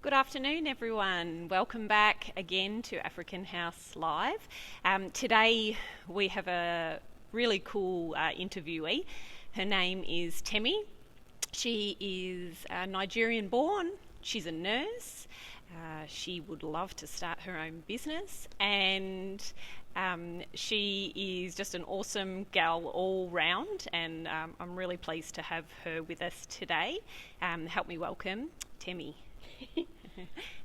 Good afternoon, everyone. Welcome back again to African House Live. Today we have a really cool interviewee. Her name is Temi. She is Nigerian born. She's a nurse. She would love to start her own business, and she is just an awesome gal all round, and I'm really pleased to have her with us today. Help me welcome Temi.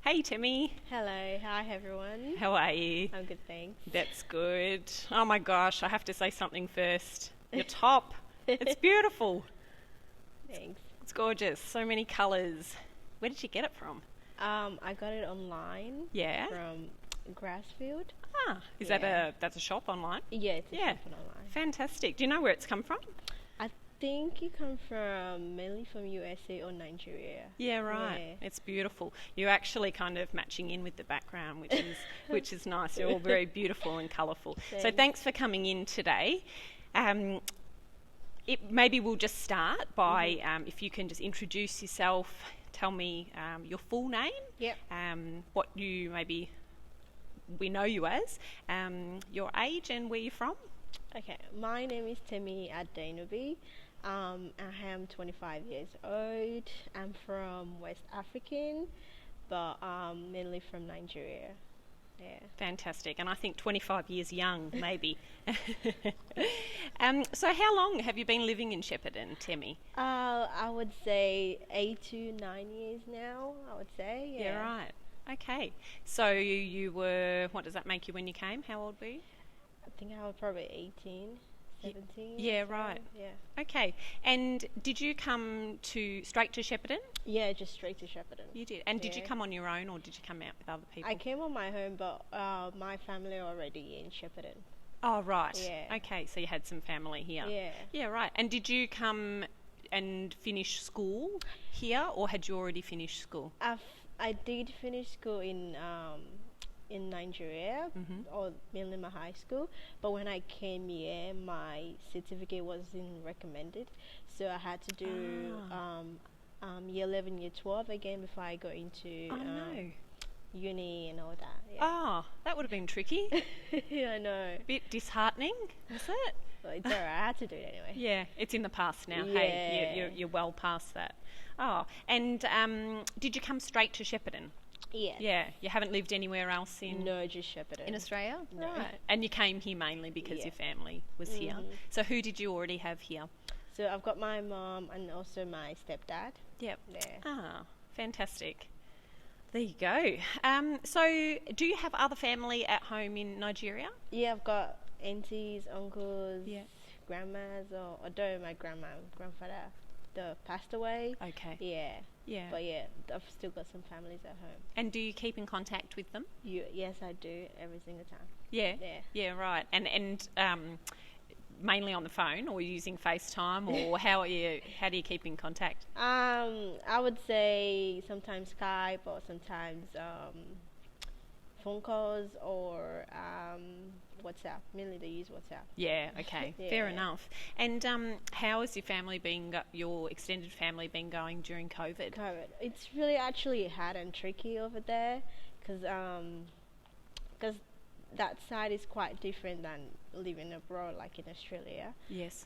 Hey Temi. Hello, hi everyone. How are you? I'm good, thanks. That's good. Oh my gosh, I have to say something first. Your top, it's beautiful. Thanks. It's gorgeous. So many colours. Where did you get it from? I got it online. Yeah. From Grassfield. Is Yeah. that's a shop online? Yeah, it's a Yeah. shop online. Fantastic. Do you know where it's come from? I think it comes from mainly from USA or Nigeria. Yeah, right. Yeah. It's beautiful. You're actually kind of matching in with the background, which is nice. You're all very beautiful and colourful. So thanks for coming in today. Maybe we'll just start by if you can just introduce yourself. Tell me your full name. Yep. What we know you as, your age and where you're from. Okay, my name is Temi Adenubi. I am 25 years old. I'm from West African, but mainly from Nigeria. Yeah. Fantastic. And I think 25 years young, maybe. So how long have you been living in Shepparton, Temi? I would say 8 to 9 years now, I would say. Yeah, right. Okay. So you were, what does that make you when you came? How old were you? I think I was probably 18, 17. Yeah, so, right. Yeah. Okay. And did you come straight to Shepparton? Yeah, just straight to Shepparton. You did. And did you Yeah. come on your own or did you come out with other people? I came on my own, but my family are already in Shepparton. Oh, right. Yeah. Okay, so you had some family here. Yeah. Yeah, right. And did you come and finish school here or had you already finished school? I did finish school in Nigeria, or mainly my high school. But when I came here, my certificate wasn't recommended, so I had to do year 11, year 12 again before I got into No. uni and all that. Yeah. Oh, that would have been tricky. I know. Bit disheartening, is it? But it's alright. I had to do it anyway. Yeah, it's in the past now. Yeah. Hey, you're well past that. Oh, and did you come straight to Shepparton? Yeah. Yeah, you haven't lived anywhere else No, just Shepparton. in Australia? No. Right. And you came here mainly because Yeah. your family was here. So who did you already have here? So I've got my mom and also my stepdad. Yep. Yeah. Ah, fantastic. There you go. So do you have other family at home in Nigeria? Yeah, I've got aunties, uncles, Yeah. grandmas, or although my grandfather passed away. Okay. Yeah. Yeah. But yeah, I've still got some families at home. And do you keep in contact with them? Yes, I do every single time. Yeah. Yeah. Yeah, right. And mainly on the phone or using FaceTime or how do you keep in contact? I would say sometimes Skype or sometimes phone calls or WhatsApp. Mainly they use WhatsApp. Yeah, okay. Yeah. Fair enough. And how has your family your extended family been going during COVID? COVID. It's really actually hard and tricky over there because that side is quite different than living abroad, like in Australia. Yes.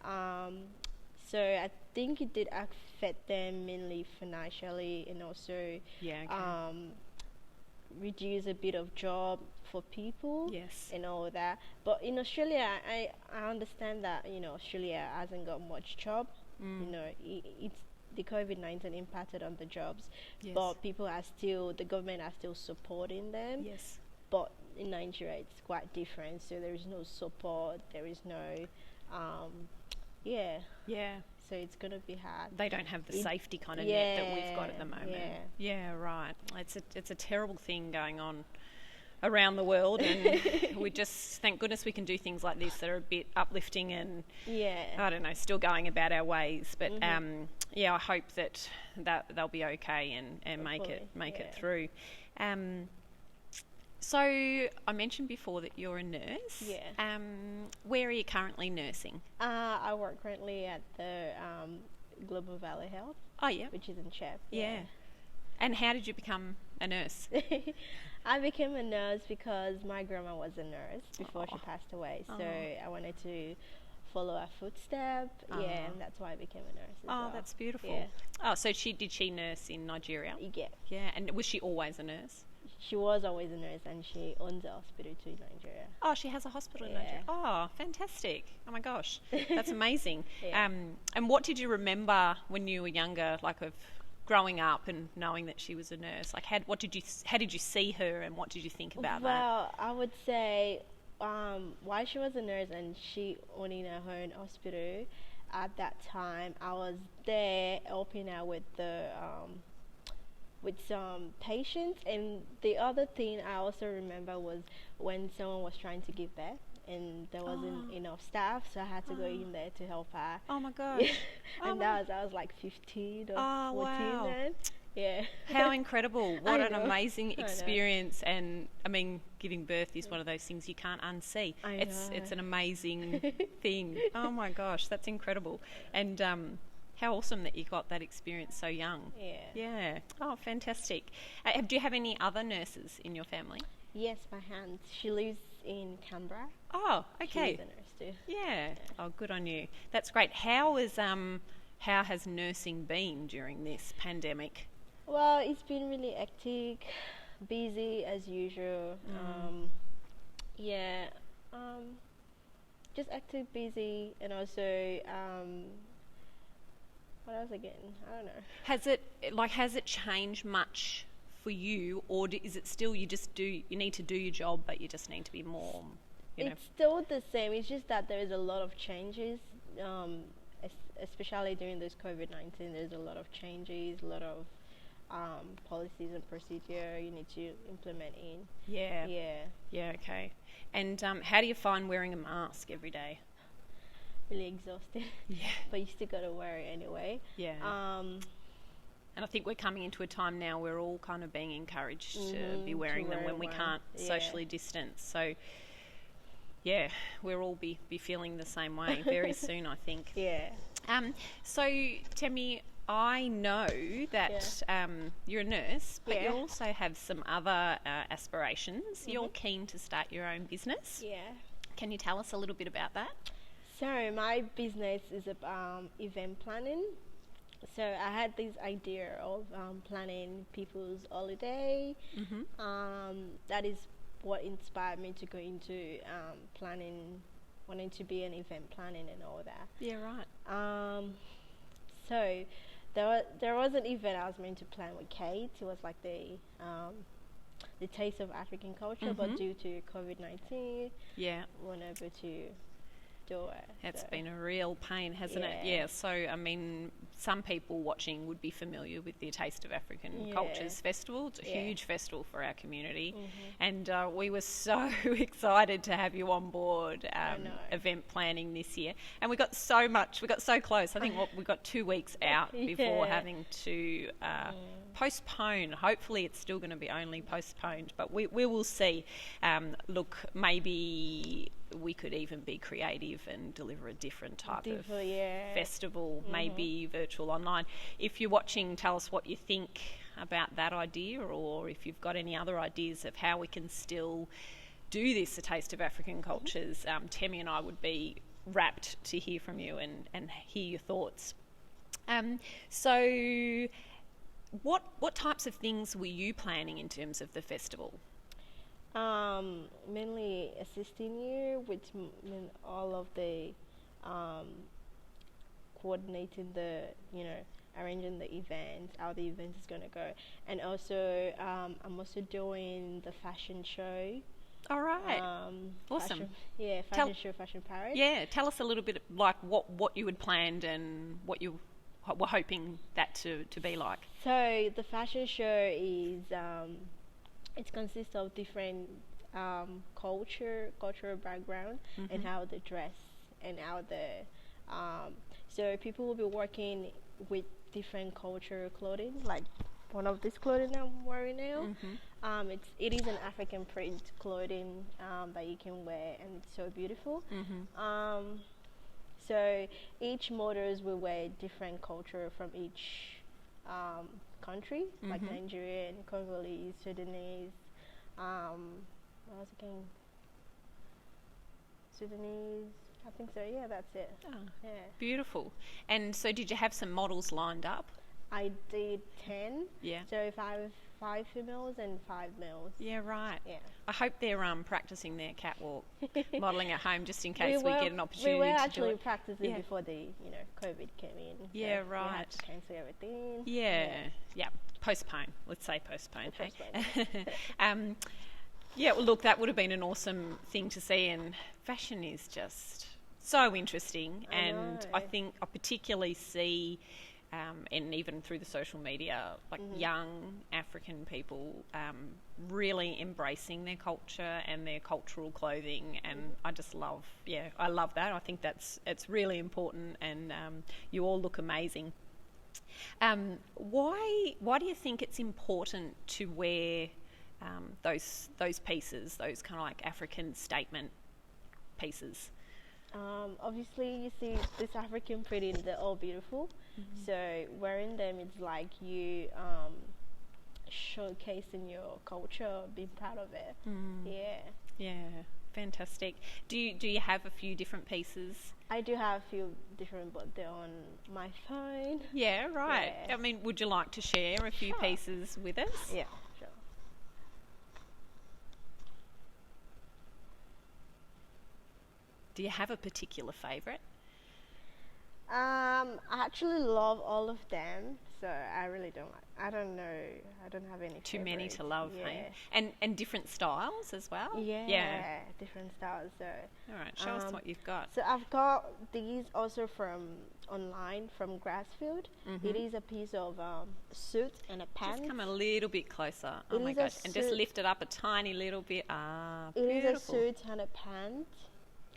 So I think it did affect them mainly financially and also Yeah, okay. reduce a bit of job for people. Yes. And all that. But in Australia, I understand that Australia hasn't got much job. It's the COVID-19 impacted on the jobs, Yes. but the government are still supporting them. Yes. But in Nigeria, it's quite different. So there is no support. There is no, yeah. Yeah. So it's gonna be hard. They don't have the safety kind of net that we've got at the moment. Yeah. Yeah, right. It's a terrible thing going on around the world, and we just thank goodness we can do things like this that are a bit uplifting and I don't know, still going about our ways. But yeah, I hope that they'll be okay and make it through. So I mentioned before that you're a nurse. Yeah. Where are you currently nursing? I work currently at the Global Valley Health, Oh yeah. which is in Chep. Yeah. And how did you become a nurse? I became a nurse because my grandma was a nurse before she Oh. passed away. So Oh. I wanted to follow her footsteps. Oh. Yeah, and that's why I became a nurse as Oh, well. that's beautiful. Yeah. Oh, so did she nurse in Nigeria? Yeah. Yeah, and was she always a nurse? She was always a nurse, and she owns a hospital too in Nigeria. Oh, she has a hospital in Yeah. Nigeria. Oh, fantastic. Oh my gosh. That's amazing. Yeah. And what did you remember when you were younger, like of growing up and knowing that she was a nurse? Like how did you see her and what did you think about that? Well, I would say while she was a nurse and she owning her own hospital, at that time I was there helping her with some patients. And the other thing I also remember was when someone was trying to give birth and there wasn't enough staff, so I had to go in there to help her. Oh my gosh. And I was like 15 or 14 wow. then. Yeah. How incredible. What I an know. amazing I know. experience. And I mean, giving birth is one of those things you can't unsee. It's an amazing thing. Oh my gosh, that's incredible. And how awesome that you got that experience so young. Yeah. Yeah. Oh, fantastic. Do you have any other nurses in your family? Yes, my aunt. She lives in Canberra. Oh, okay. She's a nurse too. Yeah. Oh, good on you. That's great. How has nursing been during this pandemic? Well, it's been really hectic, busy as usual. Just hectic, busy, and also what else again? I don't know. Has it changed much for you, or is it still you need to do your job, but you just need to be more, It's still the same. It's just that there is a lot of changes, especially during this COVID-19. There's a lot of changes, a lot of policies and procedure you need to implement in. Yeah. Yeah. Yeah. Okay. And how do you find wearing a mask every day? Really exhausted. Yeah. But you still gotta wear it anyway. Yeah. And I think we're coming into a time now where we're all kind of being encouraged to be wearing them when we can't socially distance. So, yeah, we'll all be feeling the same way very soon, I think. Yeah. So, Temi, I know that you're a nurse, but you also have some other aspirations. You're keen to start your own business. Yeah. Can you tell us a little bit about that? So my business is about event planning. So I had this idea of planning people's holiday. That is what inspired me to go into planning, wanting to be an event planning and all that. Yeah, right. So there was an event I was meant to plan with Kate. It was like the taste of African culture, but due to COVID-19, weren't able to do it. It's been a real pain, hasn't it? Yeah. So, I mean, some people watching would be familiar with the Taste of African Cultures Festival. It's a huge festival for our community. And we were so excited to have you on board event planning this year. And we got so close. I think we got 2 weeks out before having to postpone. Hopefully it's still going to be only postponed, but we will see. Look, maybe we could even be creative and deliver a different type of festival, maybe virtual online. If you're watching, tell us what you think about that idea, or if you've got any other ideas of how we can still do this, A Taste of African Cultures. Temi and I would be rapt to hear from you and hear your thoughts. So what types of things were you planning in terms of the festival? Mainly assisting you with all of the coordinating the, arranging the event, how the event is going to go. And also, I'm also doing the fashion show. All right. Awesome. Fashion show, fashion parade. Yeah, tell us a little bit like what you had planned and what you were hoping that to be like. So the fashion show is... it consists of different cultural background and how they dress and how so people will be working with different cultural clothing, like one of this clothing I'm wearing now. It is an African print clothing that you can wear, and it's so beautiful. So each models will wear different culture from each country, like Nigerian, Congolese, Sudanese. What else again? Sudanese. I think so. Yeah, that's it. Oh, Yeah. beautiful. And so did you have some models lined up? I did 10. Yeah. So if I have 5 females and 5 males. Yeah, right. Yeah. I hope they're practicing their catwalk modelling at home just in case we get an opportunity we were to do actually it. practicing before the COVID came in. Yeah, so right. We had to cancel everything. Yeah. Postpone. Let's say postpone. Hey? Postpone. Yeah, well, look, that would have been an awesome thing to see, and fashion is just so interesting. I think I particularly see, and even through the social media, like young African people really embracing their culture and their cultural clothing, and I just love that. I think it's really important, and you all look amazing. Why do you think it's important to wear those pieces, those kind of like African statement pieces? Obviously, you see this African printing, they're all beautiful. So wearing them is like you showcasing your culture, being proud of it. Yeah, fantastic. Do you have a few different pieces? I do have a few different, but they're on my phone. Yeah, right. Yeah. I mean, would you like to share a few pieces with us? Yeah, sure. Do you have a particular favourite? I actually love all of them, so I really don't. I don't know. I don't have any. Too many favorites. to love, Yeah. hey? And different styles as well. Yeah. Different styles. So. All right, show us what you've got. So I've got these also from online from Grassfield. It is a piece of suit and a pants. Just come a little bit closer. Oh It my is a gosh, and just suit. lift it up a tiny little bit. It is Beautiful. a suit and a pant.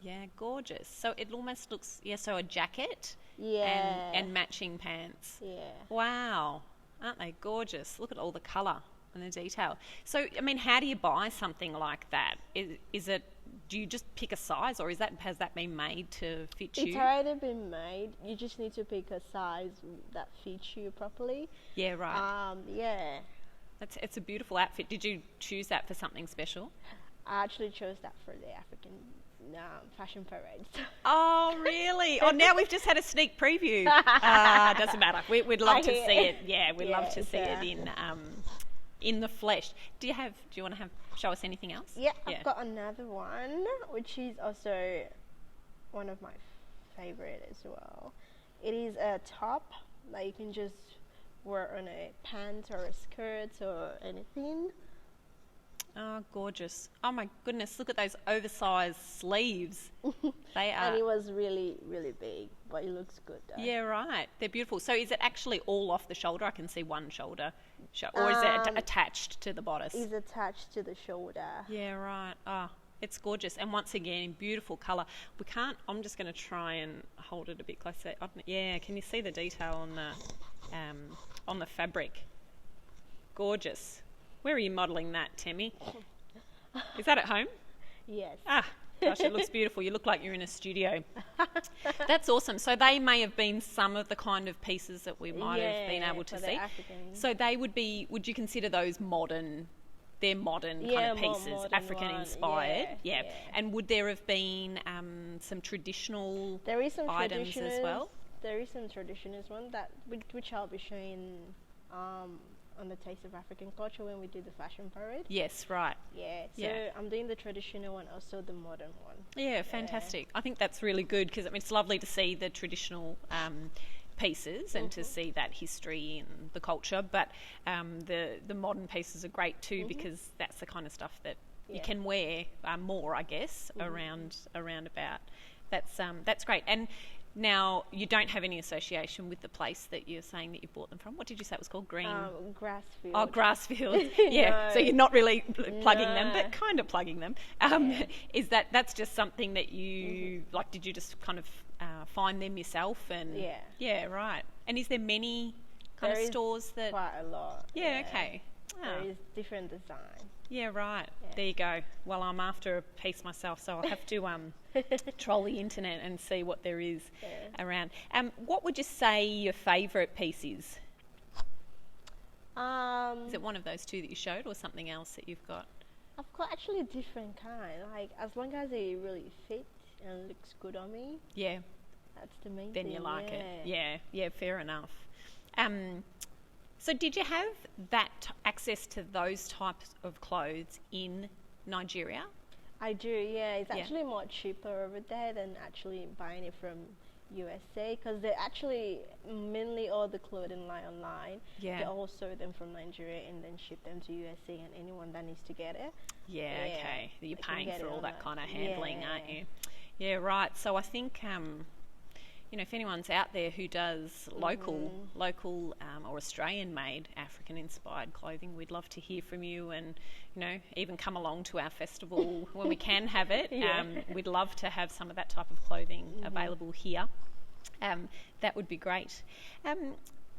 Yeah, gorgeous. So it almost looks, so a jacket Yeah. and matching pants. Yeah. Wow, aren't they gorgeous? Look at all the colour and the detail. So, I mean, how do you buy something like that? Is it, do you just pick a size, or has that been made to fit you? It's already been made. You just need to pick a size that fits you properly. Yeah, right. Yeah. It's a beautiful outfit. Did you choose that for something special? I actually chose that for the African fashion parade. Oh, really? Oh, now we've just had a sneak preview. Doesn't matter. We'd love to see it. Yeah, we'd love to see it in the flesh. Do you want to show us anything else? Yeah, I've got another one, which is also one of my favorite as well. It is a top that you can just wear on a pants or a skirt or anything. Oh, gorgeous. Oh, my goodness. Look at those oversized sleeves. They are. And it was really, really big, but it looks good though. Yeah, right. They're beautiful. So is it actually all off the shoulder? I can see one shoulder. Or is it attached to the bodice? It's attached to the shoulder. Yeah, right. Oh, it's gorgeous. And once again, beautiful colour. I'm just going to try and hold it a bit closer. Yeah, can you see the detail on the fabric? Gorgeous. Where are you modelling that, Temi? Is that at home? Yes. Gosh, it looks beautiful. You look like you're in a studio. That's awesome. So they may have been some of the kind of pieces that we might have been able to see. So they would you consider those modern? They're modern kind of pieces, African inspired. Yeah. And would there have been some traditional items as well? There is some traditional one which I'll be showing on the Taste of African Culture when we do the fashion parade. Yes, right. Yeah, so I'm doing the traditional one, also the modern one. Yeah, fantastic. I think that's really good because it's lovely to see the traditional pieces and to see that history and the culture, but the modern pieces are great too because that's the kind of stuff that you can wear more, I guess, around about. That's great. And now, you don't have any association with the place that you're saying that you bought them from. What did you say it was called? Grassfield. Oh, Grassfield. Yeah. No. So you're not really plugging them, but kind of plugging them. Is that's just something that you like? Did you just kind of find them yourself? And yeah, right. And is there many kind of stores that? Quite a lot. Yeah. Okay. There is different design. Yeah, right. Yeah. There you go. Well, I'm after a piece myself, so I'll have to troll the internet and see what there is around. What would you say your favourite piece is? Is it one of those two that you showed, or something else that you've got? I've got actually a different kind. Like, as long as it really fits and looks good on me, Yeah. that's the main Then thing. you like it. Yeah, fair enough. So did you have access to those types of clothes in Nigeria? I do, yeah. It's Yeah. actually more cheaper over there than actually buying it from USA, because they actually mainly all the clothing line online. Yeah. They all sew them from Nigeria and then ship them to USA, and anyone that needs to get it. Yeah, Yeah, okay. You're they can paying get for it all that online. kind of handling, Yeah. aren't you? Yeah, right. So I think, if anyone's out there who does local or Australian-made African-inspired clothing, we'd love to hear from you, and even come along to our festival when we can have it. Yeah. We'd love to have some of that type of clothing available here. That would be great.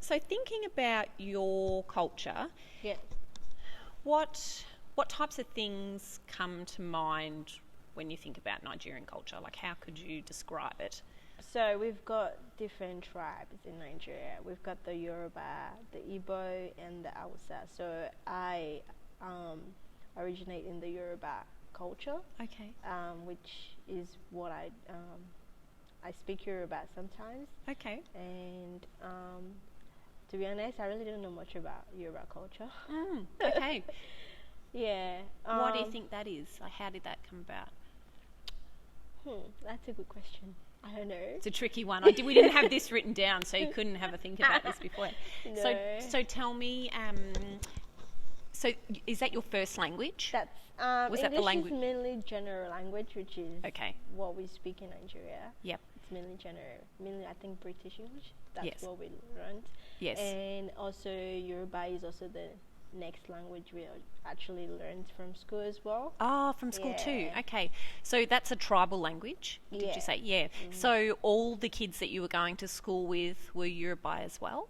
So thinking about your culture, Yeah. what types of things come to mind when you think about Nigerian culture? Like, how could you describe it? So we've got different tribes in Nigeria. We've got the Yoruba, the Igbo, and the Hausa. So I originate in the Yoruba culture, Okay. which is what I speak Yoruba sometimes. Okay. And to be honest, I really don't know much about Yoruba culture. Okay. Yeah. Why do you think that is? Like, how did that come about? That's a good question. I don't know. It's a tricky one. We didn't have this written down, so you couldn't have a think about this before. No. So tell me. So is that your first language? That's Was English that the language? is mainly general language, which is Okay. what we speak in Nigeria. Yep. It's mainly general. Mainly, I think British English. That's Yes. what we learned. Yes. And also Yoruba is also the next language we actually learned from school as well. Oh, from school too. Yeah. Okay. So that's a tribal language, did Yeah. you say? Yeah. So all the kids that you were going to school with were Yoruba as well?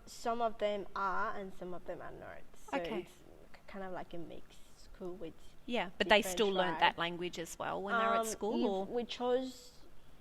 Some of them are and some of them are not. So Okay. it's kind of like a mixed school with Yeah. But they different still learnt that tribes. language as well when they were at school? If Or?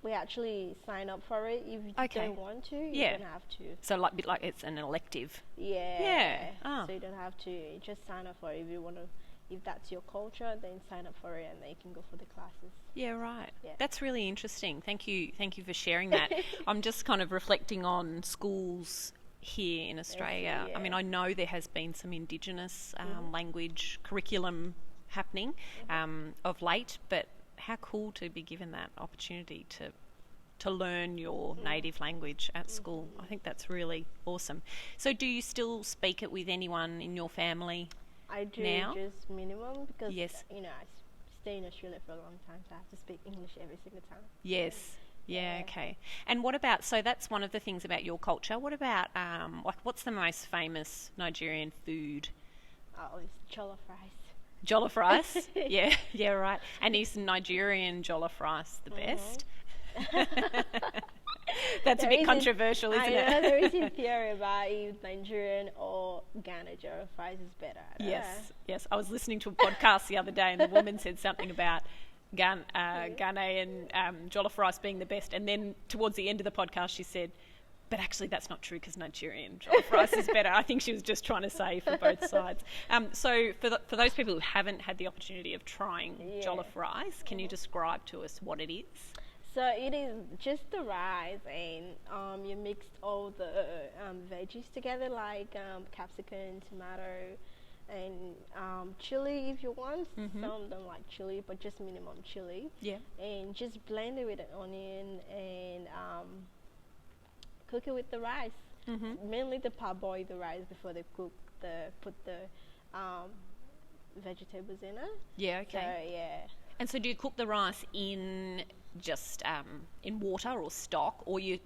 we actually sign up for it. If you Okay. don't want to, you Yeah. don't have to. So bit like it's an elective. Yeah. Yeah. Ah. So you don't have to. You just sign up for it if you want to. If that's your culture, then sign up for it, and then you can go for the classes. Yeah, right. Yeah. That's really interesting. Thank you for sharing that. I'm just kind of reflecting on schools here in Australia. yeah. I mean, I know there has been some Indigenous language curriculum happening of late, but how cool to be given that opportunity to learn your native language at school. I think that's really awesome. So do you still speak it with anyone in your family? I do Now? just minimum because Yes. I stay in Australia for a long time, so I have to speak English every single time. Yes. Yeah, Yeah. okay. And what about, so that's one of the things about your culture. What about, what's the most famous Nigerian food? Oh, it's jollof rice. Jollof rice? yeah, right. And is Nigerian jollof rice the best? That's a bit controversial, isn't I it? know there is a theory about if Nigerian or Ghana jollof rice is better. I don't know. Yes. I was listening to a podcast the other day and the woman said something about Ghanaian jollof rice being the best. And then towards the end of the podcast she said, but actually that's not true because Nigerian jollof rice is better. I think she was just trying to say for both sides. So for those people who haven't had the opportunity of trying jollof rice, can you describe to us what it is? So it is just the rice, and you mixed all the veggies together, like capsicum, tomato, and chili if you want. Some don't like chili, but just minimum chili. Yeah. And just blend it with an onion and cook it with the rice. Mainly they parboil the rice before they put the vegetables in it. Yeah, okay. So yeah. And so do you cook the rice in just in water or stock, or you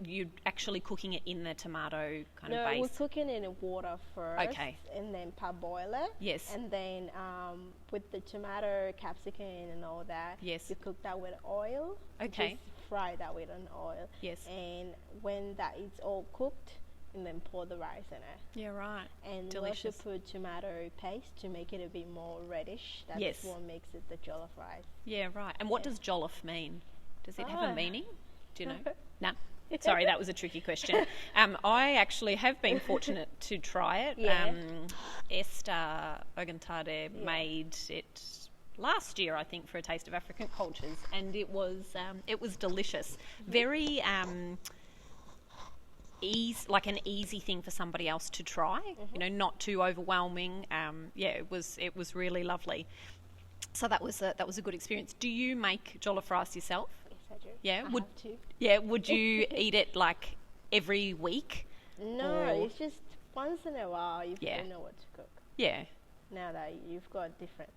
actually cooking it in the tomato kind of base? No, we're cooking it in water first. Okay. And then parboil it. Yes. And then with the tomato, capsicum, and all that. Yes. You cook that with oil. Okay. Just fry that with an oil. Yes. And when that is all cooked, and then pour the rice in it. Yeah, right. And Delicious. we also put tomato paste to make it a bit more reddish. That's Yes. what makes it the jollof rice. Yeah, right. And what does jollof mean? Does it have a meaning? Do you know? No. Sorry, that was a tricky question. I actually have been fortunate to try it. Yeah. Esther Ogantade made it last year, I think, for a Taste of African Cultures, and it was delicious. Very like an easy thing for somebody else to try. You know, not too overwhelming. It was really lovely. So that was a good experience. Do you make jollof rice yourself? Yes, I do. Yeah, I have to. Yeah, would you eat it like every week? No, Or- it's just once in a while you Yeah. don't know what to cook. Yeah, Now that you've got different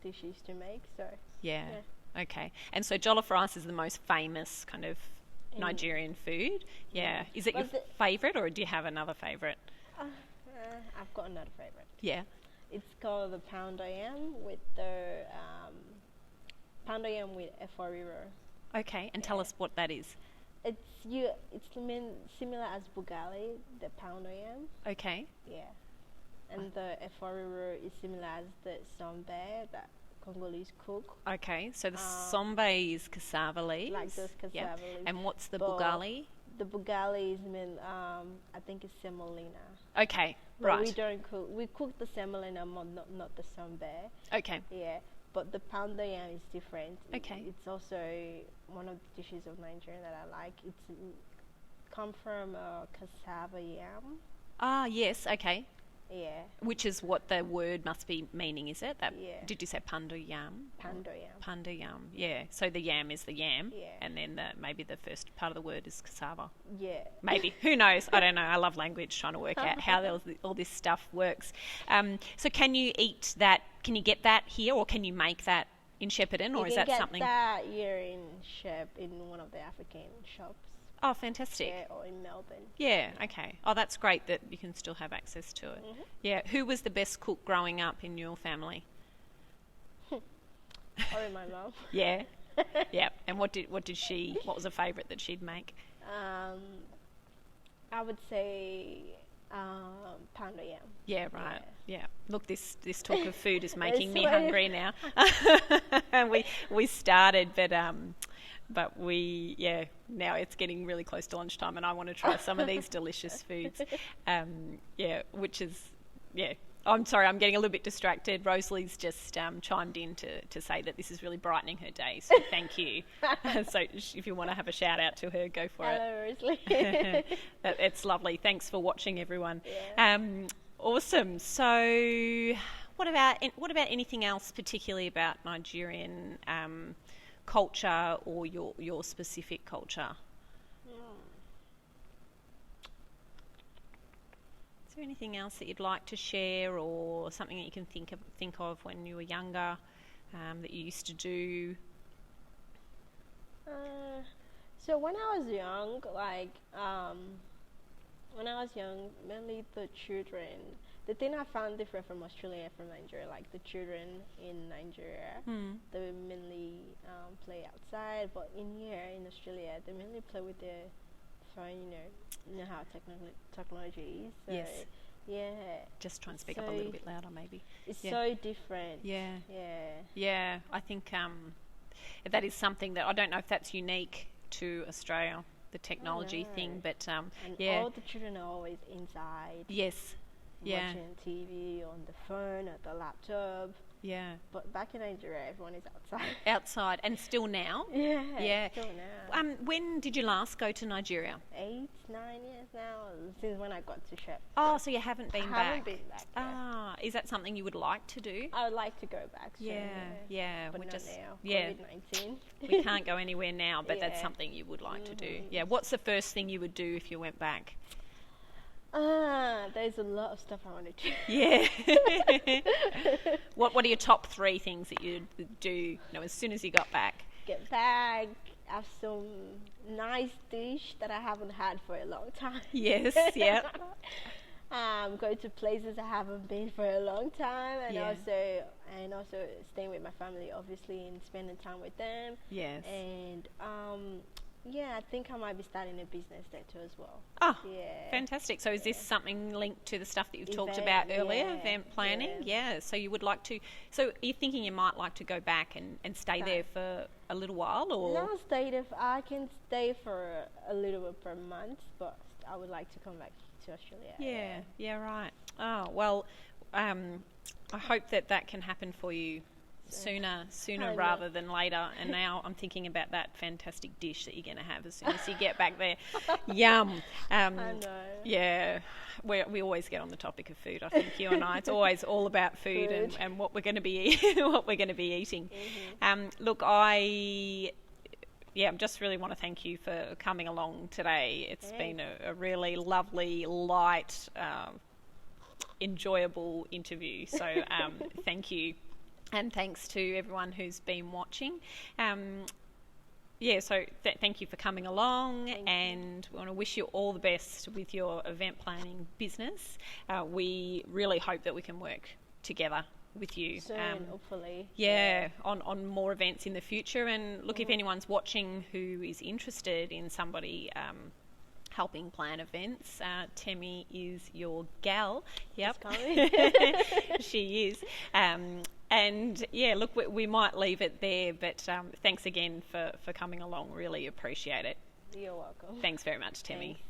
dishes to make, so yeah. Okay. And so jollof rice is the most famous kind of Nigerian food. Yeah. Is it your Was it- favourite, or do you have another favourite? I've got another favorite. Yeah. It's called the pound yam with the pound yam with eforiro. Okay. And tell us what that is. It's similar as bugali, the pound yam. Okay. Yeah, and the eforiro is similar as the sombe that Congolese cook. Okay. So the sombe is cassava leaves. Like those cassava Yeah. leaves. And what's the But bugali? The bugali is I think it's semolina. Okay. But Right. we don't cook. We cook the semolina, not the sombe. Okay. Yeah, but the pound yam is different. Okay. It's also one of the dishes of Nigeria that I like. It's come from cassava yam. Ah, yes. Okay. Yeah, Which is what the word must be meaning, is it? That Yeah. Did you say pando yam? pando yam. Pando yam. Yeah. So the yam is the yam. Yeah. And then maybe the first part of the word is cassava. Yeah. Maybe. Who knows? I don't know. I love language, trying to work out how all this stuff works. So can you eat that? Can you get that here, or can you make that in Shepparton, or You is can that get something? that here in Shep in one of the African shops. Oh, fantastic. Yeah, or in Melbourne. Yeah, okay. Oh, that's great that you can still have access to it. Yeah. Who was the best cook growing up in your family? Or in my mum. Yeah. Yeah. And what was a favourite that she'd make? I would say pando yam. Yeah, right. Yeah. Look, this talk of food is making me It's hungry now. And we started, but now it's getting really close to lunchtime, and I want to try some of these delicious foods. I'm sorry, I'm getting a little bit distracted. Rosalie's just chimed in to say that this is really brightening her day, so thank you. So if you want to have a shout out to her, go for it. Hello, Rosalie. It's lovely. Thanks for watching, everyone. Yeah. Awesome. So, what about anything else, particularly about Nigerian culture or your specific culture? Is there anything else that you'd like to share, or something that you can think of when you were younger, that you used to do? So when I was young, mainly the children. The thing I found different from Australia and from Nigeria, like the children in Nigeria, they mainly play outside, but in here in Australia, they mainly play with their phone. You know how technology is. So Yes. Yeah. Just try and speak up a little bit louder, maybe. It's Yeah. so different. Yeah. Yeah. Yeah, I think that is something that I don't know if that's unique to Australia, the technology know. thing, but And yeah. all the children are always inside. Yes. Yeah. Watching TV on the phone or the laptop. Yeah. But back in Nigeria, everyone is outside. Outside, and still now. Yeah. Yeah. Still now. When did you last go to Nigeria? 8, 9 years now since when I got to Shep. Oh, so you haven't been I back. haven't been back. Yet. Ah, is that something you would like to do? I would like to go back. Soon, Yeah. But we not just now. yeah. COVID-19. We can't go anywhere now, but that's Yeah. something you would like to do. Yeah. What's the first thing you would do if you went back? There's a lot of stuff I want to do. Yeah. What are your top 3 things that you'd do, as soon as you got back? Get back, have some nice dish that I haven't had for a long time. Yes, yeah. Go to places I haven't been for a long time, and Yeah. also staying with my family, obviously, and spending time with them. Yes. And Yeah, I think I might be starting a business there too as well. Oh, Yeah. fantastic. So is this something linked to the stuff that you've talked Event, about earlier, yeah, event planning? yeah. Yeah. So you would like to, so are you thinking you might like to go back and stay there for a little while, or? No, I can stay for a little bit per month, but I would like to come back to Australia. Yeah, right. Oh, well, I hope that can happen for you sooner I rather know. than later. And now I'm thinking about that fantastic dish that you're going to have as soon as you get back there. Yum. I know. Yeah, we always get on the topic of food. I think you and I. It's always all about food. And what we're going to be what we're going to be eating. Look, I just really want to thank you for coming along today. It's been a really lovely, light, enjoyable interview. So thank you. And thanks to everyone who's been watching. So thank you for coming along, and we want to wish you all the best with your event planning business. We really hope that we can work together with you. Soon, hopefully. On more events in the future. And look, if anyone's watching who is interested in somebody helping plan events, Temi is your gal. Yep. She is. Look, we might leave it there, but thanks again for coming along. Really appreciate it. You're welcome. Thanks very much, Temi. Thanks.